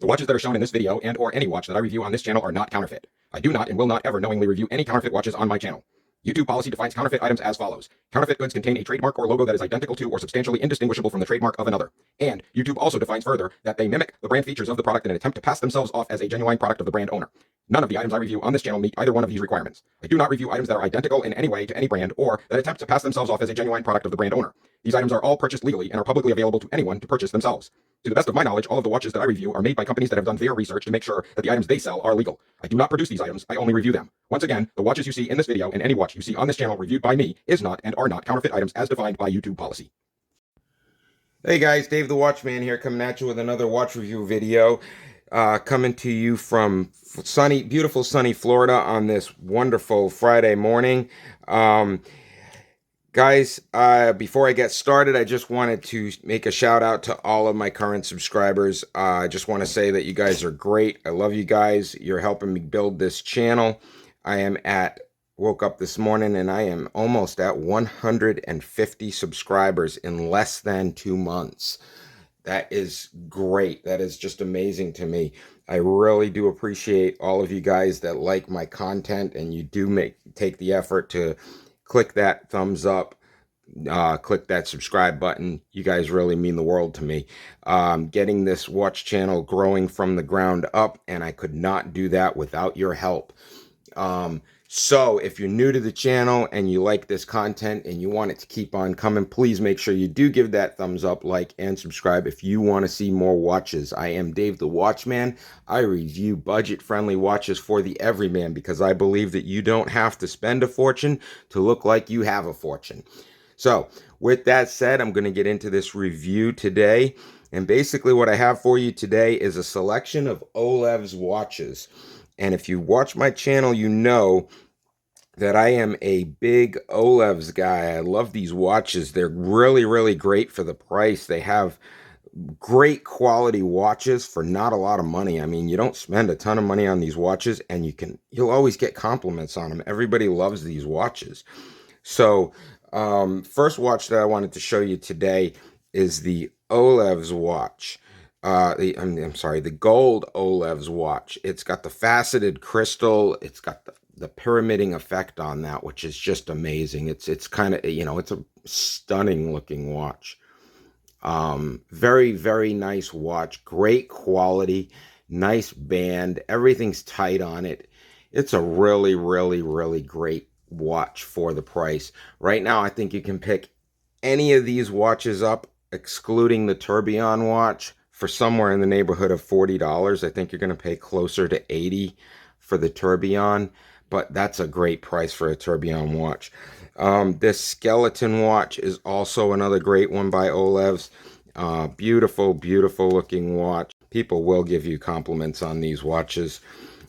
The watches that are shown in this video and or any watch that I review on this channel are not counterfeit. I do not and will not ever knowingly review any counterfeit watches on my channel. YouTube policy defines counterfeit items as follows. Counterfeit goods contain a trademark or logo that is identical to or substantially indistinguishable from the trademark of another. And YouTube also defines further that they mimic the brand features of the product in an attempt to pass themselves off as a genuine product of the brand owner. None of the items I review on this channel meet either one of these requirements. I do not review items that are identical in any way to any brand or that attempt to pass themselves off as a genuine product of the brand owner. These items are all purchased legally and are publicly available to anyone to purchase themselves. To the best of my knowledge, all of the watches that I review are made by companies that have done their research to make sure that the items they sell are legal. I do not produce these items, I only review them. Once again, the watches you see in this video and any watch you see on this channel reviewed by me is not and are not counterfeit items as defined by YouTube policy. Hey guys, Dave the Watchman here, coming at you with another watch review video. Coming to you from beautiful sunny Florida on this wonderful Friday morning. Guys, before I get started, I just wanted to make a shout out to all of my current subscribers. I just want to say that you guys are great. I love you guys. You're helping me build this channel. Woke up this morning and I am almost at 150 subscribers in less than 2 months. That is great. That is just amazing to me. I really do appreciate all of you guys that like my content, and you do take the effort to click that thumbs up, click that subscribe button. You guys really mean the world to me. Getting this watch channel growing from the ground up, and I could not do that without your help. So if you're new to the channel and you like this content and you want it to keep on coming, please make sure you do give that thumbs up, like, and subscribe if you want to see more watches. I am Dave the Watchman. I review budget-friendly watches for the everyman because I believe that you don't have to spend a fortune to look like you have a fortune. So with that said, I'm going to get into this review today. And basically what I have for you today is a selection of OLEVS watches. And if you watch my channel, you know that I am a big OLEVS guy. I love these watches. They're really, really great for the price. They have great quality watches for not a lot of money. I mean, you don't spend a ton of money on these watches, and you'll always get compliments on them. Everybody loves these watches. So, first watch that I wanted to show you today is the OLEVS watch. The gold OLEVS watch. It's got the faceted crystal. It's got the pyramiding effect on that, which is just amazing. It's kind of, it's a stunning looking watch. Very, very nice watch. Great quality, nice band. Everything's tight on it. It's a really, really, really great watch for the price. Right now, I think you can pick any of these watches up, excluding the Tourbillon watch, for somewhere in the neighborhood of $40. I think you're going to pay closer to $80 for the Tourbillon, but that's a great price for a Tourbillon watch. This skeleton watch is also another great one by OLEVS. Beautiful, beautiful looking watch. People will give you compliments on these watches.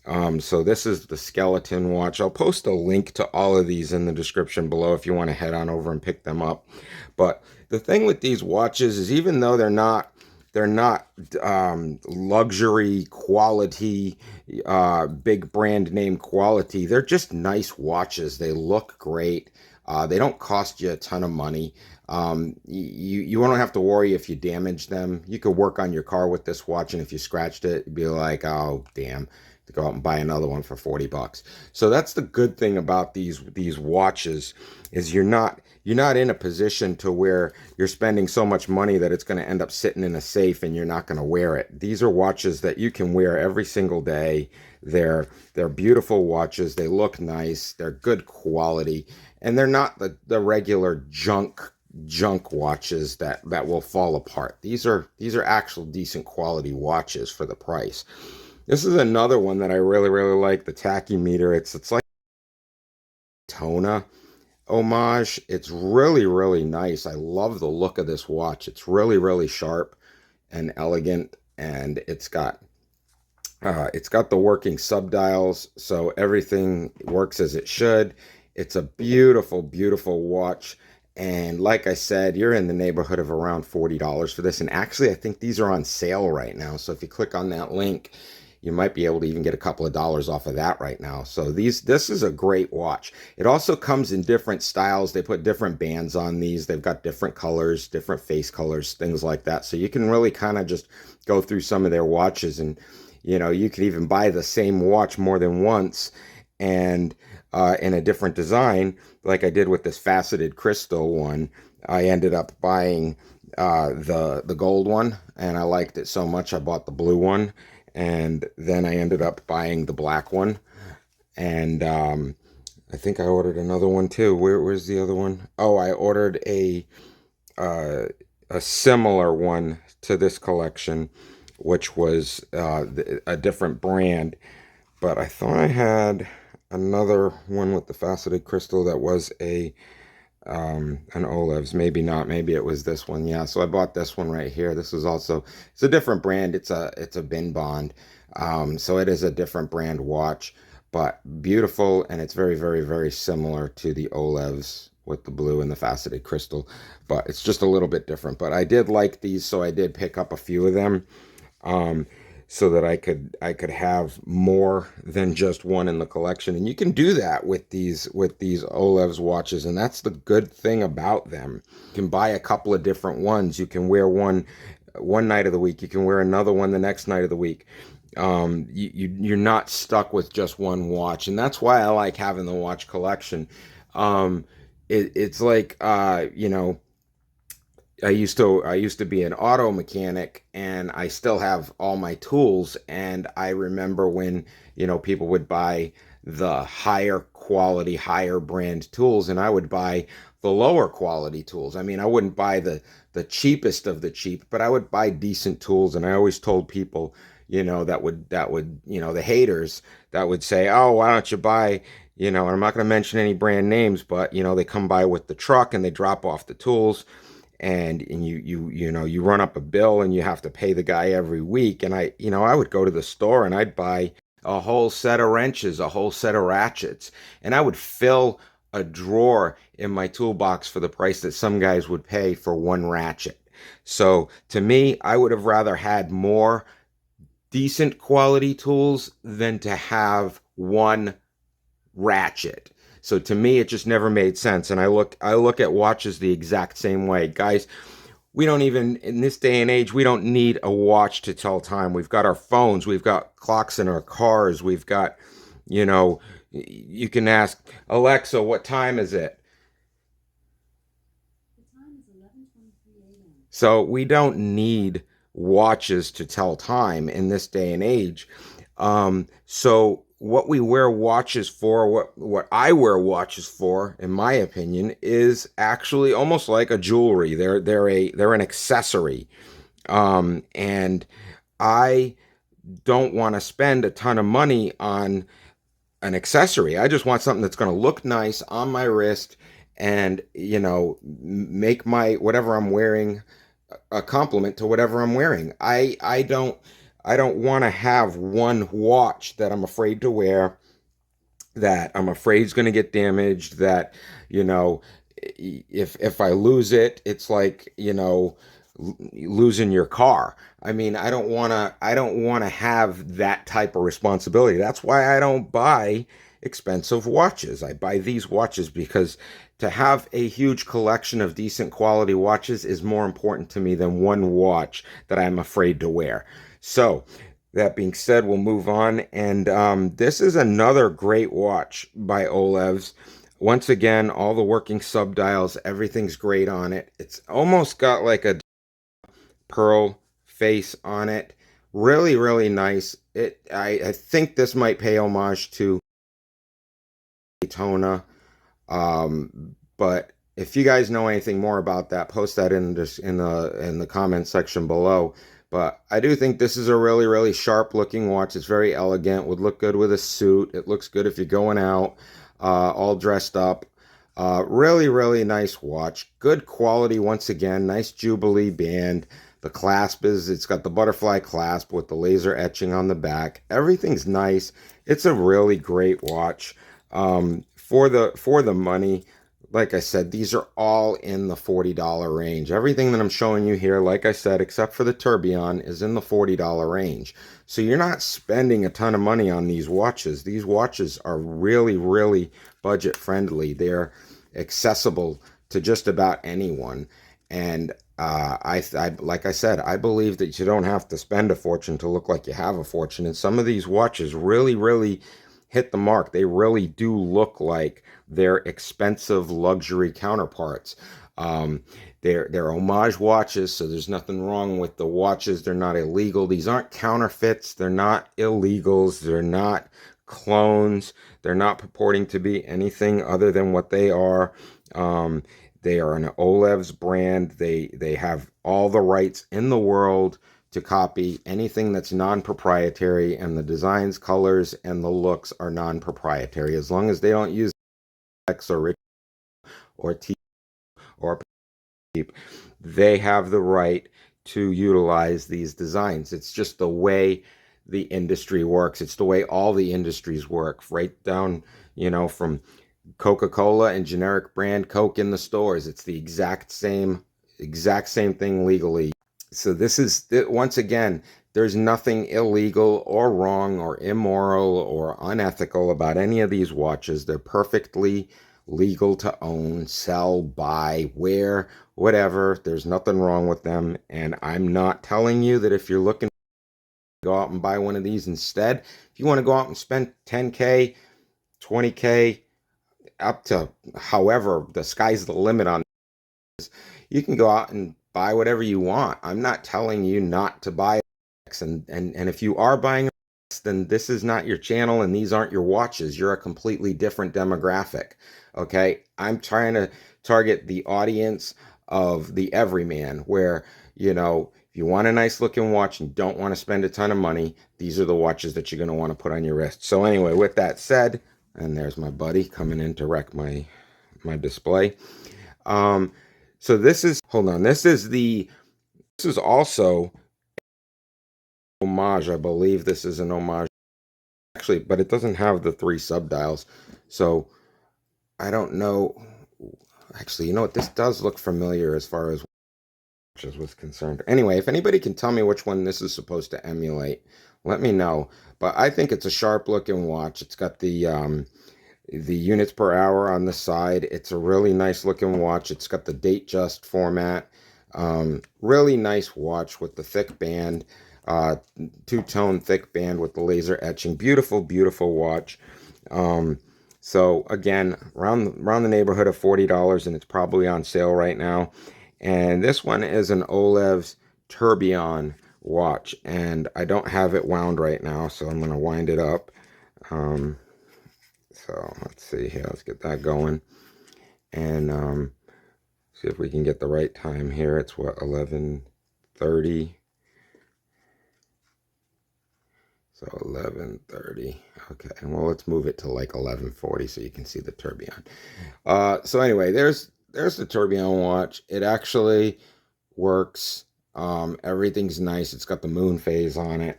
So this is the skeleton watch. I'll post a link to all of these in the description below if you want to head on over and pick them up. But the thing with these watches is, even though they're not luxury quality, big brand name quality, they're just nice watches. They look great. They don't cost you a ton of money. You don't have to worry if you damage them. You could work on your car with this watch, and if you scratched it, you'd be like, oh damn, to go out and buy another one for $40. So that's the good thing about these watches, is you're not in a position to where you're spending so much money that it's going to end up sitting in a safe and you're not going to wear it. These are watches that you can wear every single day. They're beautiful watches. They look nice. They're good quality, and they're not the regular junk watches that will fall apart. These are actual decent quality watches for the price. This is another one that I really, really like, the tachymeter. It's like Daytona homage. It's really, really nice. I love the look of this watch. It's really, really sharp and elegant, and it's got the working subdials, so everything works as it should. It's a beautiful, beautiful watch. And like I said, you're in the neighborhood of around $40 for this. And actually, I think these are on sale right now. So if you click on that link, you might be able to even get a couple of dollars off of that right now. So this is a great watch. It also comes in different styles. They put different bands on these. They've got different colors, different face colors, things like that. So you can really kind of just go through some of their watches, and you can even buy the same watch more than once and in a different design, like I did with this faceted crystal one. I ended up buying the gold one, and I liked it so much I bought the blue one, and then I ended up buying the black one, and I think I ordered another one too. Where's the other one? Oh, I ordered a similar one to this collection, which was a different brand, but I thought I had another one with the faceted crystal that was an OLEVS. Maybe not. Maybe it was this one. Yeah. So I bought this one right here. This is also, it's a different brand. It's a bin bond. So it is a different brand watch, but beautiful. And it's very, very, very similar to the OLEVS with the blue and the faceted crystal, but it's just a little bit different. But I did like these, so I did pick up a few of them. So that I could have more than just one in the collection. And you can do that with these OLEVS watches, and that's the good thing about them. You can buy a couple of different ones. You can wear one night of the week. You can wear another one the next night of the week. You're not stuck with just one watch, and that's why I like having the watch collection. It's like I used to be an auto mechanic, and I still have all my tools. And I remember when, people would buy the higher quality, higher brand tools, and I would buy the lower quality tools. I mean, I wouldn't buy the cheapest of the cheap, but I would buy decent tools. And I always told people, that would, the haters that would say, oh, why don't you buy, and I'm not going to mention any brand names, but, they come by with the truck and they drop off the tools. And you run up a bill and you have to pay the guy every week. And I would go to the store and I'd buy a whole set of wrenches, a whole set of ratchets, and I would fill a drawer in my toolbox for the price that some guys would pay for one ratchet. So to me, I would have rather had more decent quality tools than to have one ratchet. So to me, it just never made sense. And I look at watches the exact same way. Guys, we don't even, in this day and age, we don't need a watch to tell time. We've got our phones. We've got clocks in our cars. We've got, you can ask, Alexa, what time is it? The time is 11:23 a.m. So we don't need watches to tell time in this day and age. So what we wear watches for, what I wear watches for, in my opinion, is actually almost like a jewelry. They're an accessory, and I don't want to spend a ton of money on an accessory. I just want something that's going to look nice on my wrist, and make my whatever I'm wearing a compliment to whatever I'm wearing. I don't want to have one watch that I'm afraid to wear, that I'm afraid is going to get damaged, that, if I lose it, it's like, losing your car. I mean, I don't want to have that type of responsibility. That's why I don't buy expensive watches. I buy these watches because to have a huge collection of decent quality watches is more important to me than one watch that I'm afraid to wear. So that being said, we'll move on. And this is another great watch by OLEVS. Once again, all the working subdials, everything's great on it. It's almost got like a pearl face on it. Really, really nice. I think this might pay homage to Daytona. But if you guys know anything more about that, post that in the comment section below. But I do think this is a really, really sharp looking watch. It's very elegant, would look good with a suit. It looks good if you're going out all dressed up. Really, really nice watch. Good quality once again. Nice Jubilee band. The clasp it's got the butterfly clasp with the laser etching on the back. Everything's nice. It's a really great watch. For the money, like I said, these are all in the $40 range. Everything that I'm showing you here, like I said, except for the Tourbillon, is in the $40 range. So you're not spending a ton of money on these watches. These watches are really, really budget friendly. They're accessible to just about anyone. And like I said, I believe that you don't have to spend a fortune to look like you have a fortune. And some of these watches really, really hit the mark. They really do look like their expensive luxury counterparts. They're homage watches, so there's nothing wrong with the watches. They're not illegal. These aren't counterfeits. They're not illegals. They're not clones. They're not purporting to be anything other than what they are. They are an OLEVS brand. They have all the rights in the world to copy anything that's non-proprietary, and the designs, colors, and the looks are non-proprietary. As long as they don't use X or T or Peep, they have the right to utilize these designs. It's just the way the industry works. It's the way all the industries work, right down, from Coca-Cola and generic brand Coke in the stores. It's the exact same thing legally. So this is, once again, there's nothing illegal or wrong or immoral or unethical about any of these watches. They're perfectly legal to own, sell, buy, wear, whatever. There's nothing wrong with them. And I'm not telling you that if you're looking to go out and buy one of these instead, if you want to go out and spend 10K, 20K, up to however, the sky's the limit on this, you can go out and buy whatever you want. I'm not telling you not to buy X, and if you are buying X, then this is not your channel and these aren't your watches. You're a completely different demographic. Okay, I'm trying to target the audience of the everyman, where if you want a nice looking watch and don't want to spend a ton of money, these are the watches that you're going to want to put on your wrist. So anyway, with that said, and there's my buddy coming in to wreck my display. So this is, hold on, this is also homage. I believe this is an homage, actually, but it doesn't have the 3 subdials. So I don't know. Actually, you know what? This does look familiar as far as watches was concerned. Anyway, if anybody can tell me which one this is supposed to emulate, let me know. But I think it's a sharp looking watch. It's got the units per hour on the side. It's a really nice looking watch. It's got the date just format. Really nice watch with the thick band, two-tone thick band with the laser etching. Beautiful, beautiful watch. So again, around the neighborhood of $40, and it's probably on sale right now. And this one is an OLEVS Tourbillon watch, and I don't have it wound right now, so I'm going to wind it up. So let's see here. Let's get that going, and see if we can get the right time here. It's what, 11:30. So 11:30. Okay, well, let's move it to like 11:40 so you can see the Tourbillon. So anyway, there's the Tourbillon watch. It actually works. Everything's nice. It's got the moon phase on it.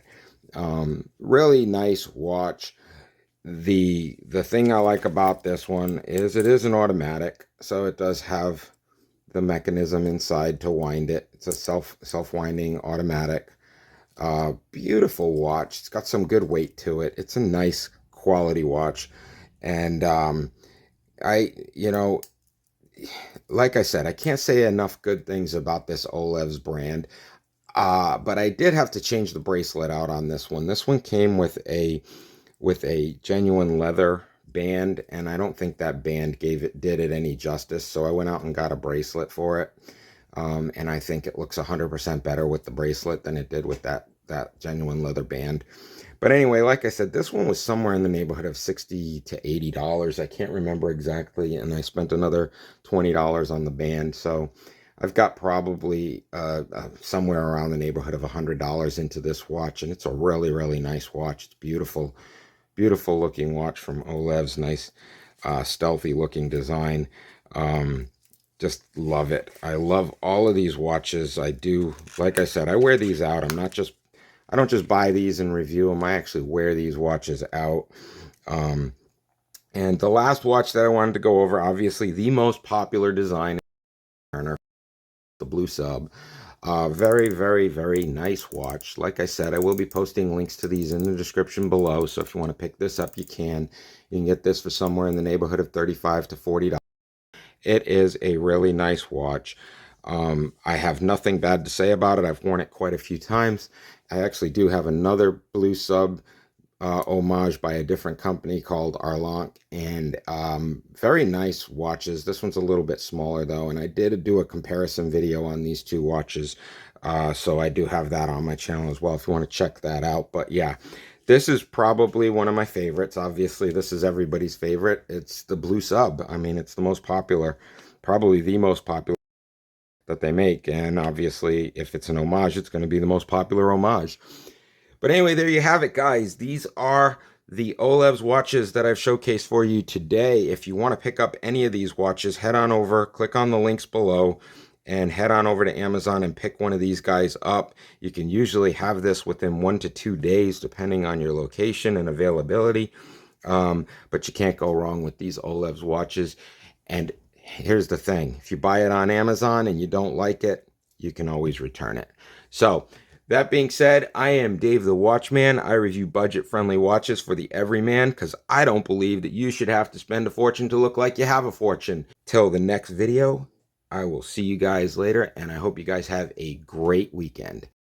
Really nice watch. The thing I like about this one is it is an automatic, so it does have the mechanism inside to wind it. It's a self-winding automatic. Beautiful watch. It's got some good weight to it. It's a nice quality watch. And like I said, I can't say enough good things about this OLEVS brand. But I did have to change the bracelet out on this one. This one came with a genuine leather band, and I don't think that band did it any justice. So I went out and got a bracelet for it. And I think it looks 100% better with the bracelet than it did with that genuine leather band. But anyway, like I said, this one was somewhere in the neighborhood of $60 to $80. I can't remember exactly, and I spent another $20 on the band. So I've got probably somewhere around the neighborhood of $100 into this watch, and it's a really, really nice watch. It's beautiful, beautiful looking watch from OLEVS. Nice, stealthy looking design. Just love it. I love all of these watches. I do, like I said, I wear these out. I don't just buy these and review them. I actually wear these watches out. And the last watch that I wanted to go over, obviously the most popular design, the blue sub. Very, very, very nice watch. Like I said, I will be posting links to these in the description below. So if you want to pick this up, you can. You can get this for somewhere in the neighborhood of $35 to $40. It is a really nice watch. I have nothing bad to say about it. I've worn it quite a few times. I actually do have another blue sub homage by a different company called Arlanc, and very nice watches. This one's a little bit smaller though, and I did do a comparison video on these two watches, so I do have that on my channel as well if you want to check that out. But yeah, this is probably one of my favorites. Obviously, this is everybody's favorite. It's the blue sub. I mean, it's the most popular, probably the most popular that they make, and obviously if it's an homage, it's going to be the most popular homage. But anyway, there you have it, guys. These are the OLEVS watches that I've showcased for you today. If you want to pick up any of these watches, head on over, click on the links below, and head on over to Amazon and pick one of these guys up. You can usually have this within 1 to 2 days, depending on your location and availability. But you can't go wrong with these OLEVS watches. And here's the thing. If you buy it on Amazon and you don't like it, you can always return it. So, that being said, I am Dave the Watchman. I review budget-friendly watches for the everyman because I don't believe that you should have to spend a fortune to look like you have a fortune. Till the next video, I will see you guys later, and I hope you guys have a great weekend.